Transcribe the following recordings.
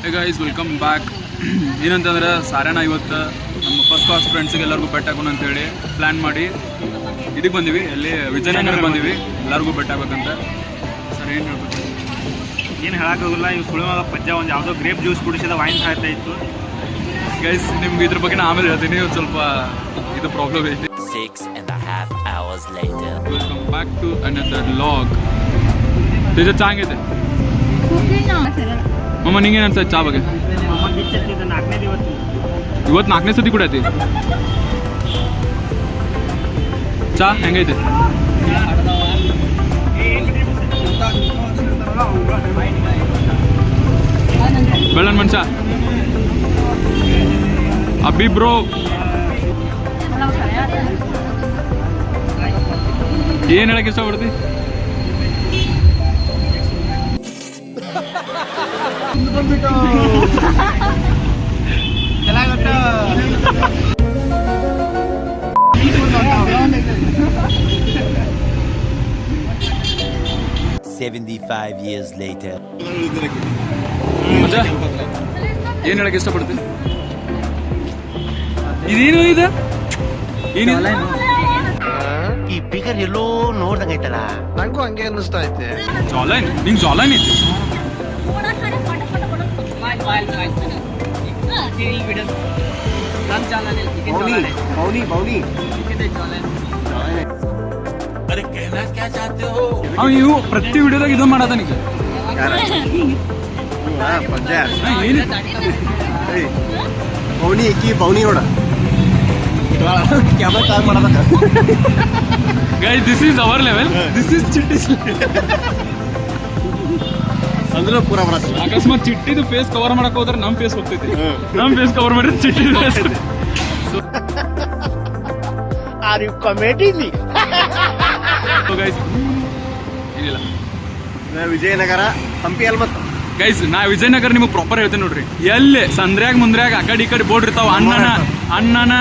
Hey guys welcome back. ಏನಂತಂದ್ರೆ ಸಾರ್ಯಾನ ಇವತ್ತು ನಮ್ಮ ಫಸ್ಟ್ ಕ್ಲಾಸ್ ಫ್ರೆಂಡ್ಸಿಗೆಲ್ಲರಿಗೂ ಬೆಟ್ಟ ಹಾಕೋಣ ಅಂತೇಳಿ ಪ್ಲ್ಯಾನ್ ಮಾಡಿ ಇದಕ್ಕೆ ಬಂದೀವಿ. ಎಲ್ಲಿ ವಿಜಯನಗರಕ್ಕೆ ಬಂದೀವಿ, ಎಲ್ಲರಿಗೂ ಬೆಟ್ಟ ಆಗ್ಬೇಕಂತ. ಸರ್ ಏನು ಹೇಳ್ಬೇಕು? ಏನು ಹೇಳೋಕ್ಕಾಗಲ್ಲ. ಇವು ಸುಳಿವಾಗ ಪಜ್ಜ ಒಂದು ಯಾವುದೋ ಗ್ರೇಪ್ ಜ್ಯೂಸ್ ಕುಡಿಸಿದ ವೈನ್ ಸಾಯ್ತಾ ಇತ್ತು. ಗೈಸ್ ನಿಮ್ಗೆ ಇದ್ರ ಬಗ್ಗೆ ನಾನು ಆಮೇಲೆ ಹೇಳ್ತೀನಿ, ಒಂದು ಸ್ವಲ್ಪ ಇದು ಪ್ರಾಬ್ಲಮ್ ಐತಿ. 6.5 hours later. Welcome back to another log. ಇದು ಚಾಂಗಿದೆ ಮಮ್ಮ, ನಿಂಗೇನು ಅನ್ಸತ್ತೆ ಚಾ ಬಗ್ಗೆ? ಇವತ್ತು 4ನೇ ಸತಿ ಕುಡಿಯತಿ ಚಾ. ಹೆಂಗೈತೆ? ಬೆಳ್ಳನ್ ಮನುಷ್ಯ ಅಬ್ಬಿ ಬ್ರೋ, ಏನು ಹೇಳಕ್ಕೆ ಇಷ್ಟಪಡ್ತಿ? years later. ಮಜಾ ಏನು ಹೇಳಕ್ಕೆ ಇಷ್ಟಪಡ್ತಿ? ಇದೇನು ಇದು? ಏನಿಲ್ಲ ಈ ಫಿಗರ್ ಎಲ್ಲೋ ನೋಡ್ದಂಗೈತಲ್ಲ, ನಂಗೂ ಹಂಗೆ ಅನ್ನಿಸ್ತಾ ಐತೆ. ಜಾಲೈನ್, ನಿಂಗೆ ಜಾಲೈನ್ ಐತಿ? ಇವು ಪ್ರತಿ ವಿಡಿಯೋದಾಗ ಇದು ಮಾಡತಾನೀಗ. ಬೌನಿ ಇಕ್ಕಿ ಬೌನಿ ನೋಡ ಕ್ಯಾಮರಾ ಕಾಲ್ ಮಾಡಬೇಕ. Guys this is our level, this is ಚಿಟ್ಟಿ ಅಂದ್ರೆ ಪೂರ ಬರತ್ತೆ. ಅಕಸ್ಮಾತ್ ಚಿಟ್ಟಿದು ಫೇಸ್ ಕವರ್ ಮಾಡಕ್ ಹೋದ್ರೆ ನಮ್ ಫೇಸ್ ಹೋಗ್ತೈತಿ, ನಮ್ ಫೇಸ್ ಕವರ್ ಮಾಡಿದ್ರೆ ಚಿಟ್ಟಿದು ಫೇಸ್. ಆರ್ ಯು ಕಾಮಿಡಿಂಗ್? ಗೈಸ್ ಏನಿಲ್ಲ, ವಿಜಯನಗರ ಹಂಪಿ ಅಲ್ಮತ್. ಗೈಸ್ ನಾ ವಿಜಯನಗರ ನಿಮಗೆ ಪ್ರಾಪರ್ ಹೇಳ್ತೇನೆ ನೋಡ್ರಿ. ಎಲ್ಲಿ ಸಂದ್ರ್ಯಾಗ ಮುಂದ್ರ್ಯಾಗ ಆ ಕಡೆ ಈ ಕಡೆ ಬೋರ್ಡ್ ಇರ್ತಾವ. ಅಣ್ಣನ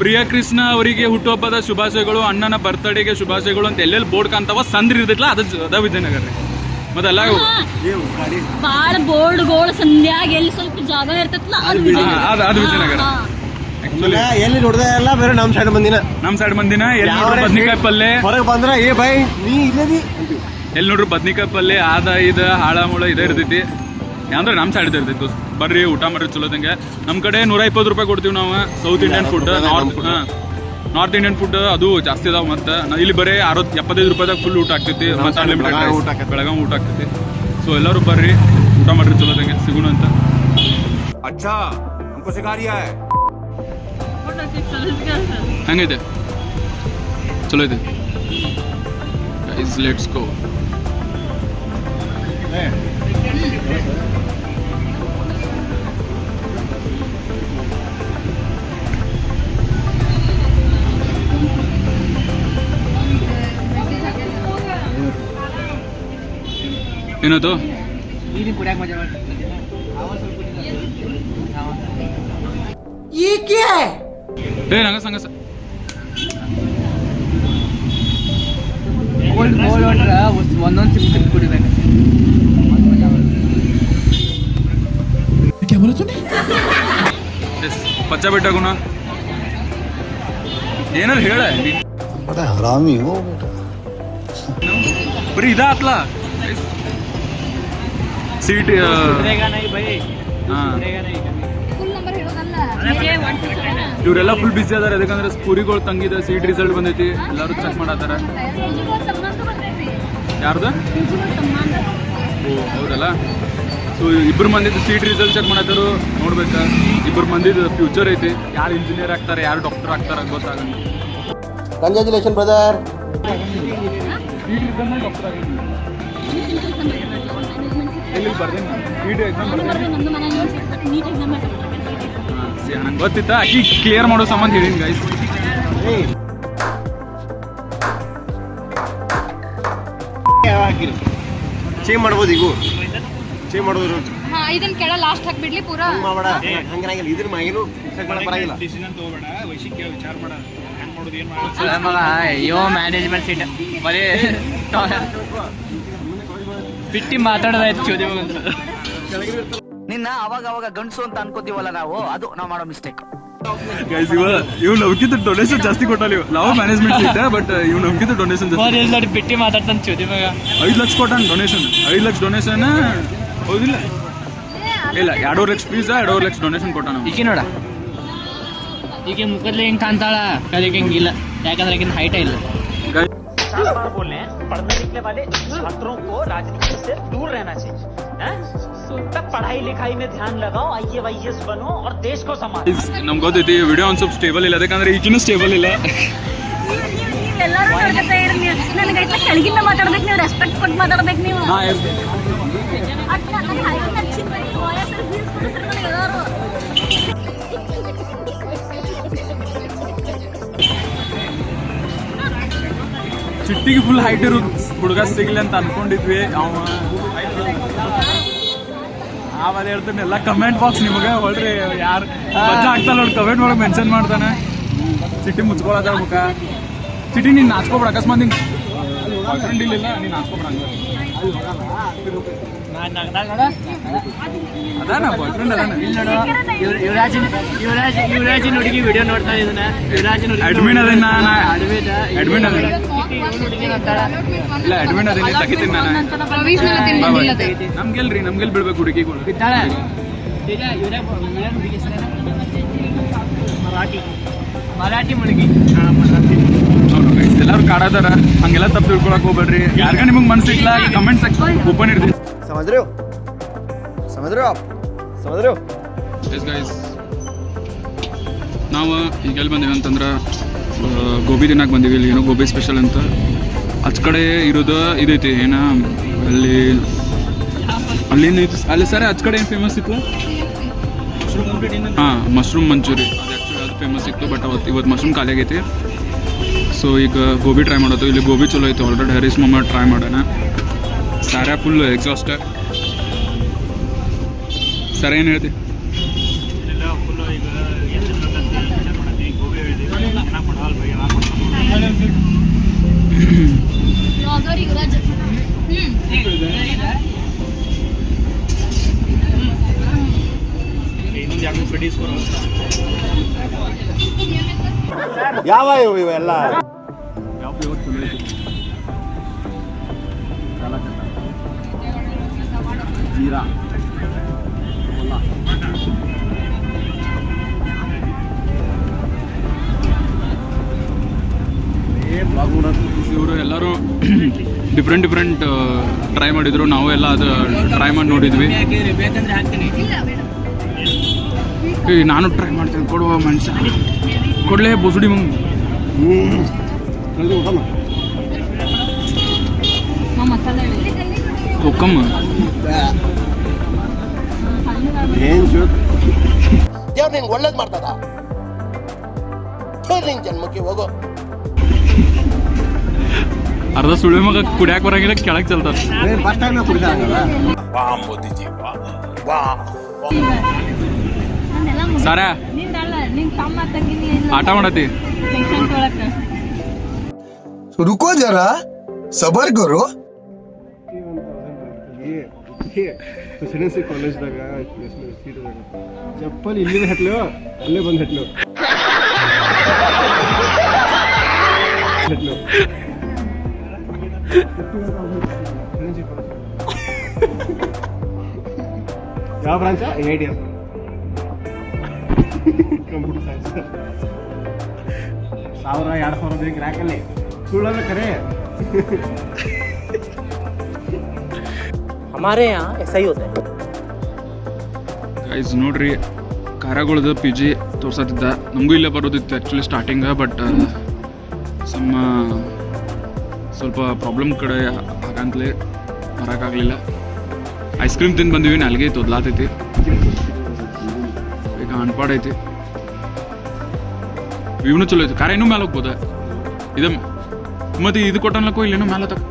ಪ್ರಿಯ ಕೃಷ್ಣ ಅವರಿಗೆ ಹುಟ್ಟುಹಬ್ಬದ ಶುಭಾಶಯಗಳು, ಅಣ್ಣನ ಬರ್ತಡೆಗೆ ಶುಭಾಶಯಗಳು ಅಂತ ಎಲ್ಲೆಲ್ಲಿ ಬೋರ್ಡ್ ಕಾಣ್ತಾವ ಸಂದ್ರ ಇರ್ತೈತಲ್ಲ, ಅದ ವಿಜಯನಗರ ರೀ. ಮತ್ತೆಲ್ಲ ಬಾಳ ಬೋರ್ಡ್ಗಳು ಸಂಧ್ಯಾಗ ಎಲ್ಲಿ ಸ್ವಲ್ಪ ಜಾಗ ಇರ್ತೈತಲ್ಲ ಅದು ವಿಜಯನಗರ. ಎಲ್ಲಿ ನೋಡ್ದೆ ಎಲ್ಲ ಬೇರೆ ನಮ್ ಸೈಡ್ ಮಂದಿನ, ಎಲ್ಲಿ ನೋಡ್ರಿ ಬದ್ನಿಕಾಯಿ ಪಲ್ಲೆ ಹೊರಗೆ ಬಂದ್ರ ಏ ಬೈ ನೀ ಇಲ್ಲದಿ, ಎಲ್ಲಿ ನೋಡ್ರಿ ಬದ್ನಿಕಾಯಿ ಪಲ್ಲೆ ಆದ ಇದು ಹಾಳ ಮುಳ ಇದೇ ಇರ್ತೈತಿ. ಅಂದ್ರೆ ನಮ್ಮ ಸೈಡ್ ಇರ್ತೈತಿ ದೋಸ್ತ್. ಬರ್ರಿ ಊಟ ಮಾಡ್ರಿ ಚಲೋದಂಗೆ. ನಮ್ಮ ಕಡೆ 120 ರೂಪಾಯಿ ಕೊಡ್ತೀವಿ ನಾವು. South Indian food, north Indian food ಅದು ಜಾಸ್ತಿ ಅದಾವ. ಮತ್ತೆ ಇಲ್ಲಿ ಬರೀ 75 ರೂಪಾಯಿದಾಗ ಫುಲ್ ಊಟ ಆಗ್ತೈತಿ. ಮತ್ತೆ ಅನ್ಲಿಮಿಟೆಡ್ ಬೆಳಗಾವಿ ಊಟ ಆಗ್ತೈತಿ. ಸೊ ಎಲ್ಲರೂ ಬರ್ರಿ ಊಟ ಮಾಡ್ರಿ ಚಲೋದಂಗೆ, ಸಿಗೋಣ ಅಂತ. ಹೆಂಗೈತೆ? ಚಲೋ ಐತೆ. Guys let's go. ಏನಾಯ್ತು? ಏ ನಂಗ ಸಂಗ ಒಂದೊಂದು ಸಿಪ್ ಕುಡಿಬೇಕು. ಪಚ್ಚ ಬಿಟ್ಟಾಗುಣ ಏನಾರು ಹೇಳ. ಹರಾಮಿ ಬರೀ ಇದಾತ್ಲ ಸೀಟ್. ಇವರೆಲ್ಲ ಫುಲ್ ಬಿಸಿ ಅದಾರ. ಯಾಕಂದ್ರೆ ಸ್ಕೂರಿಗಳು ತಂಗಿದೆ, ಸೀಟ್ ರಿಸಲ್ಟ್ ಬಂದೈತಿ, ಎಲ್ಲರೂ ಚೆಕ್ ಮಾಡತ್ತಾರ. ಯಾರ್ದು? ಓ ಹೌದಲ್ಲ. ಸೊ ಇಬ್ಬರು ಮಂದಿದ್ದು ಸೀಟ್ ರಿಸಲ್ಟ್ ಚೆಕ್ ಮಾಡತ್ತಾರು. ನೋಡ್ಬೇಕಾ, ಇಬ್ಬರು ಮಂದಿದ್ದು ಫ್ಯೂಚರ್ ಐತಿ. ಯಾರು ಇಂಜಿನಿಯರ್ ಆಗ್ತಾರೆ, ಯಾರು ಡಾಕ್ಟರ್ ಆಗ್ತಾರೆ ಗೊತ್ತಾಗಲ್ಲ. Congratulation brother. Seat result doctor ಆಗಿ ಎಲ್ಲಿ ಬರ್ದೇನೆ, ಸೀಟ್ ಎಕ್ಸಾಮ್ ಬರ್ದೇನೆ. ನಂಗೆ ಗೊತ್ತಿತ್ತ, ಅಕ್ಕಿ ಕ್ಲಿಯರ್ ಮಾಡೋ ಸಂಬಂಧ ಹೇಳಿನಿ ಗೈಸ್. ಚೇಂಜ್ ಮಾಡ್ಬೋದು, ಈಗ ಚೇಂಜ್ ಮಾಡೋದು. ಇದನ್ನ ಕೆಳ ಲಾಸ್ಟ್ ಹಾಕ್ಬಿಡ್ಲಿ ಪೂರಾ. ಹಂಗಿರಂಗಿಲ್ಲ, ಇದ್ರ ಮ್ಯಾಗೇನು ಬರಂಗಿಲ್ಲ. ಡಿಸಿಷನ್ ತಗೋಬೇಡ, ವೈಶಿಕ್ಯ ವಿಚಾರ ಮಾಡ. ಅಯ್ಯೋ ಮ್ಯಾನೇಜ್ಮೆಂಟ್ ಸೀಟ್ ಬರೀ ಬಿಟ್ಟಿ ಮಾತಾಡೋದಾಯ್ತು ಚೋದಿ ಮಗಂತ. ನಿನ್ನ ಅವಾಗ ಅವಾಗ ಗಂಡಸು ಅಂತ ಅನ್ಕೋತೀವಲ್ಲ ನಾವು, ಅದು ನಾವು ಮಾಡೋ ಮಿಸ್ಟೇಕ್. ಗೈಸ್ ಇವ್ ನಮ್ಗಿಂತ ಡೊನೇಷನ್ ಜಾಸ್ತಿ ಕೊಟ್ಟಲ್ಲ ಇವ್. ನಾವು ಮ್ಯಾನೇಜ್ಮೆಂಟ್ ಸೀಟ್ ಬಟ್ ಇವ್ ನಮ್ಗಿಂತ ಡೊನೇಷನ್ ಜಾಸ್ತಿ. ನೋಡಿ ಬಿಟ್ಟಿ ಮಾತಾಡ್ತಾನೆ ಚೋದಿ ಮಗ. 5 ಲಕ್ಷ ಕೊಟ್ಟಾನ ಡೊನೇಷನ್. 5 ಲಕ್ಷ ಡೊನೇಷನ್ ಹೌದಿಲ್ಲ? ಇಲ್ಲ 2.5 ಲಕ್ಷ ಫೀಸ್ 2.5 ಲಕ್ಷ ಡೊನೇಷನ್ ಕೊಟ್ಟಾನ. ಈಕೆ ನೋಡ, ಈಕೆ ಮುಖದಲ್ಲಿ ಹಿಂಗೆ ಕಾಣ್ತಾಳ, ಕಲಿಗೆ ಹಿಂಗಿಲ್ಲ, ಯಾಕಂದ್ರೆ ಈಗಿನ ಹೈಟ ಇಲ್ಲ. बोले पढ़ने लिखने वाले छात्रों को राजनीति से दूर रहना चाहिए, तब पढ़ाई लिखाई में ध्यान लगाओ, IAS बनो और देश को संभालो. ನಮ್ಗೆ ಗೊತ್ತೈತಿ ವಿಡಿಯೋ ಒಂದು ಸ್ವಲ್ಪ ಸ್ಟೇಬಲ್ ಇಲ್ಲ, ಯಾಕಂದ್ರೆ ಈಗಿನೂ ಸ್ಟೇಬಲ್ ಇಲ್ಲ. ಎಲ್ಲರೂ ನೋಡ್ಕೊತಾ ಇರಿ ನೀವು. ನನಗೈತೆ ಕೆಳಗಿಂದ ಮಾತಾಡ್ಬೇಕು, ನೀವು ರೆಸ್ಪೆಕ್ಟ್ ಕೊಟ್ಟು ಮಾತಾಡ್ಬೇಕು ನೀವು. ನನಗೆ ಹೈಟ್ ಹಚ್ಚಿಂದ ವಯಸ್ಸಲ್ಲಿ ಬೀಳ್ಸ್ ಕೊಡ್ತಾರೆ ನನಗೆ ಎಲ್ಲರೂ. ಚಿಟ್ಟಿಗೆ ಫುಲ್ ಹೈಟ್ ಇರೋದು ಹುಡುಗ ಸಿಗ್ಲಿ ಅಂತ ಅನ್ಕೊಂಡಿದ್ವಿ. ಅವಾಗ ಹೇಳ್ತಾನೆ ಎಲ್ಲ ಕಮೆಂಟ್ ಬಾಕ್ಸ್ ನಿಮಗೆ ಹೊಳ್ರಿ ಯಾರು ಮಜಾ ಆಗ್ತಲ್ಲ ನೋಡಿ ಕಮೆಂಟ್ ಒಳಗೆ ಮೆನ್ಷನ್ ಮಾಡ್ತಾನೆ. ಚಿಟ್ಟಿ ಮುಚ್ಕೊಳದ ಮುಖ. ಚಿಟ್ಟಿ ನೀನು ನಾಚ್ಕೊಬೇಡ, ಅಕಸ್ಮಾತ್ ನಿಂಗೆ ಬಾಯ್ ಫ್ರೆಂಡ್ ಇಲ್ಲ ನೀನು ನಾಚ್ಕೊಬೇಡ. ಅದಾನ ಬಾಯ್ ಫ್ರೆಂಡ್ ಅದಾನ. ಯುವರಾಜಿನ ಹುಡುಗಿ ವಿಡಿಯೋ ನೋಡ್ತಾ ಇದನ್ನ. ಅಡ್ಮಿನ್ ಅದನ್ನ ಅಡ್ಮಿನ್ ಅದ ಇಲ್ಲ ಅಡ್ಮಿನ್ ಅದೇನಿ ತಗಿತೀನಿ ನಾನು. ನಮ್ಗೆಲ್ ಬೀಳ್ಬೇಕು ಹುಡುಗಿಗಳು. ಮರಾಠಿ ಮುಳುಗಿ. ಎಲ್ಲರೂ ಕಾಡದಾರ, ಹಂಗೆಲ್ಲ ತಪ್ಪು ತಿಳ್ಕೊಳಕ್ ಹೋಗ್ಬೇಡ್ರಿ. ಯಾರ್ಗ ನಿಮಗೆ ಮನ್ಸಿಲ್ಲ ಕಮೆಂಟ್ ಸೆಕ್ಷನ್ ಓಪನ್ ಇರ್ತೀವಿ. ಎಸ್ ಗೈಸ್, ನಾವು ಈಗ ಎಲ್ಲಿ ಬಂದೀವಿ ಅಂತಂದ್ರೆ ಗೋಬಿ ತಿನ್ನಕ್ಕೆ ಬಂದೀವಿ. ಇಲ್ಲಿ ಏನೋ ಗೋಬಿ ಸ್ಪೆಷಲ್ ಅಂತ ಆಚ ಕಡೆ ಇರೋದು ಇದೈತಿ ಏನ ಅಲ್ಲೇನೈತಿ ಅಲ್ಲಿ ಸರ್ ಆಚ ಕಡೆ ಏನು ಫೇಮಸ್ ಇತ್ತು? ಹಾಂ, ಮಶ್ರೂಮ್ ಮಂಚೂರಿ. ಅದು ಆ್ಯಕ್ಚುಲಿ ಅದು ಫೇಮಸ್ ಇತ್ತು, ಬಟ್ ಇವತ್ತು ಮಶ್ರೂಮ್ ಖಾಲಿ ಆಗೈತಿ. ಸೊ ಈಗ ಗೋಬಿ ಟ್ರೈ ಮಾಡೋದು. ಇಲ್ಲಿ ಗೋಬಿ ಚಲೋ ಐತೆ. ಆಲ್ರೆಡಿ ಹರೀಶ್ ಮಮ್ಮ ಟ್ರೈ ಮಾಡೋಣ. Sara full exhausted. ಸರ್ ಏನು ಹೇಳ್ತಿ? ಫುಲ್ಲು ಈಗ ಏನು ಮಾಡತ್ತೀವಿ, ಗೋಬಿ ಹೇಳಿದ್ದೀವಿ, ಚೆನ್ನಾಗಿ ಮಾಡಲ್ಲ ಬೈ, ಬ್ಲಾಗರ್ ಯುವರಾಜ್. ಇನ್ನೊಂದು 2 ಪೆಡೀಸ್ ಕೊಡೋ. ಯಾವ ಇವೆಲ್ಲ ಯಾವ ಫ್ಲೇವರ್ ಚಲೋ ಐತಿ? ಜೀರಾ ಇವರು ಎಲ್ಲರೂ ಡಿಫ್ರೆಂಟ್ ಟ್ರೈ ಮಾಡಿದ್ರು. ನಾವು ಎಲ್ಲ ಅದು ಟ್ರೈ ಮಾಡಿ ನೋಡಿದ್ವಿ. ಬೇಕಂದ್ರೆ ಹಾಕ್ತೀನಿ. ನಾನು ಟ್ರೈ ಮಾಡ್ತೀನಿ. ಕೊಡುವ ಮನುಷ್ಯ ಕೊಡ್ಲೇ ಬಸುಡಿ ಮಂಗ್ ಮಸಾಲೆ ಹುಕ್ಕಮ್ಮ ಏನ್ ದೇವ್ರು ನಿನ್ಗೆ ಒಳ್ಳೇದ್ ಮಾಡ್ತದ. ನಿನ್ ಜನ್ಮಕ್ಕೆ ಹೋಗೋ. ಅರ್ಧ ಸುಳಿ ಮಗ ಕುಡಿಯಾಕ ಬರಂಗಿಲ್ಲ, ಕೆಳಗೆ ಚಲ್ತಾರ. ಫಸ್ಟ್ ಟೈಮ್ ಕುಡಿದಾಗಲ್ಲ. ಸಾರಾ ಆಟ ಮಾಡತಿ. रुको जरा सबर करो. ಪ್ರೆಸಿಡೆನ್ಸಿ ಕಾಲೇಜ್ದಾಗ ಸೀಟ್ ಚಪ್ಪಲ್ ಇಲ್ಲಿಂದ ಹೆಟ್ಲು ಅಲ್ಲೇ ಬಂದು ಹೆಟ್ಲು ಯಾವ ಬ್ರಾಂಚ? AITM computer science. 1000-2000 ಬೇಕು ರಾಕಲ್ಲಿ ಸುಳ್ಳಲ್ಲ ಕರೆ. हमारे यहाँ ऐसा ही होता है. ಗೈಸ್ ನೋಡ್ರಿ, ಖಾರಗಳದ ಪಿ ಜಿ ತೋರ್ಸತ್ತಿದ್ದ. ನಮಗೂ ಇಲ್ಲೇ ಬರೋದಿತ್ತು ಆ್ಯಕ್ಚುಲಿ ಸ್ಟಾರ್ಟಿಂಗ್, ಬಟ್ ಸ್ವಲ್ಪ ಪ್ರಾಬ್ಲಮ್ ಕಡೆ ಹಾಗಂತಲೇ ಬರೋಕ್ಕಾಗಲಿಲ್ಲ. ಐಸ್ ಕ್ರೀಮ್ ತಿಂದು ಬಂದೀವಿ, ನಾಲ್ಗೆ ತೊದ್ಲಾತೈತಿ. ಈಗ ಅನ್ಪಾಡೈತಿ. ವ್ಯೂನು ಚಲೋ ಐತಿ. ಕಾರ ಇನ್ನೂ ಮೇಲೆ ಹೋಗ್ಬೋದ ಇದು. ಮತ್ತೆ ಇದು ಕೊಟ್ಟನ್ಲಕ್ಕೂ ಇಲ್ಲೇನೋ ಮೇಲೆ ತಕ್ಕ.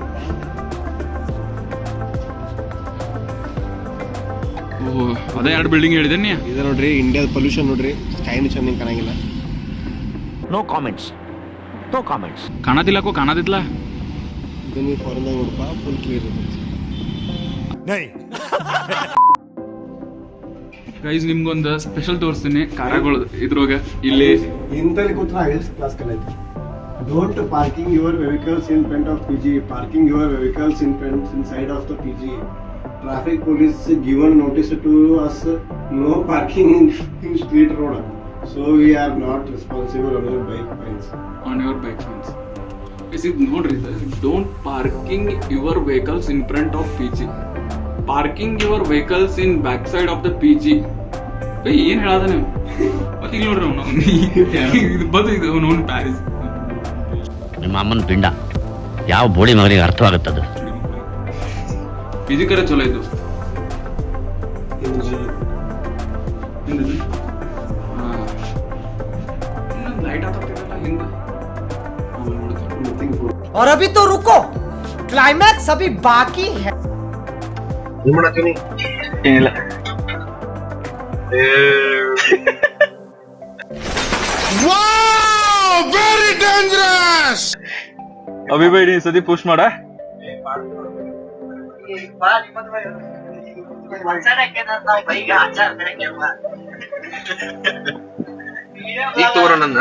ಓಹ್, ಅದೇ 2 ಬಿಲ್ಡಿಂಗ್ ಹೇಳಿದೆ ನೀ. ಇದೆ ನೋಡ್ರಿ, ಇಂಡಿಯಾದ ಪೊಲ್ಯೂಷನ್ ನೋಡ್ರಿ, ಸ್ಕೈನು ಚೆನ್ನಾಗಿ ಕಾಣಂಗಿಲ್ಲ. No comments. No comments. ಕಾಣತಿಲ್ಲಕ್ಕೂ ಕಾಣತಿತ್ಲ. ಇದು ನೀವು ಫಾರಿನ್ದಾಗ ನೋಡಪ್ಪ, ಫುಲ್ ಕ್ಲಿಯರ್ ಇರ್ತೈತಿ. ಗೈಸ್ ನಿಮ್ಗೊಂದು ಸ್ಪೆಷಲ್ ತೋರಿಸ್ತೀನಿ ಕಾರ್ಯಗಳು ಇದ್ರೊಳಗೆ ಇಲ್ಲಿ ಇಂತಲ್ಲಿ ಕೂತ್ರ ಹೈಯೆಸ್ಟ್ ಕ್ಲಾಸ್ ಕಲಿತು. Don't parking your vehicles in front of PG. Parking your vehicles inside of the PG. Traffic police given notice to us, no parking in street road. So we are not responsible on your bike fines. on your bike fence. This is ನೋಡ್ರಿ don't parking your vehicles in front of PG. Parking your vehicles in back side of the PG. ಏನ್ ಹೇಳದ ನೀವು ಮತ್ತೆ ಇಲ್ಲಿ ನೋಡ್ರಿ ಅವ್ನು ಇದು non Paris ನಿಮ್ಮ ಅಮ್ಮನ ಪಿಂಡ ಯಾವ ಬೋಳಿ ಮಗನಿಗೆ ಅರ್ಥವಾಗುತ್ತದು. PG ಕರೆ ಚಲೋ ಇದ್ದು ಲೈಟ್ ಆಗ್ತಿರಲ್ಲ ಹಿಂದೆ और अभी तो रुको, क्लाइमैक्स अभी बाकी है. Very dangerous. ಅಭಿಬೇಡಿ ಸತಿ ಪುಷ್ ಮಾಡ ಈಗ ತೋರ ನನ್ನ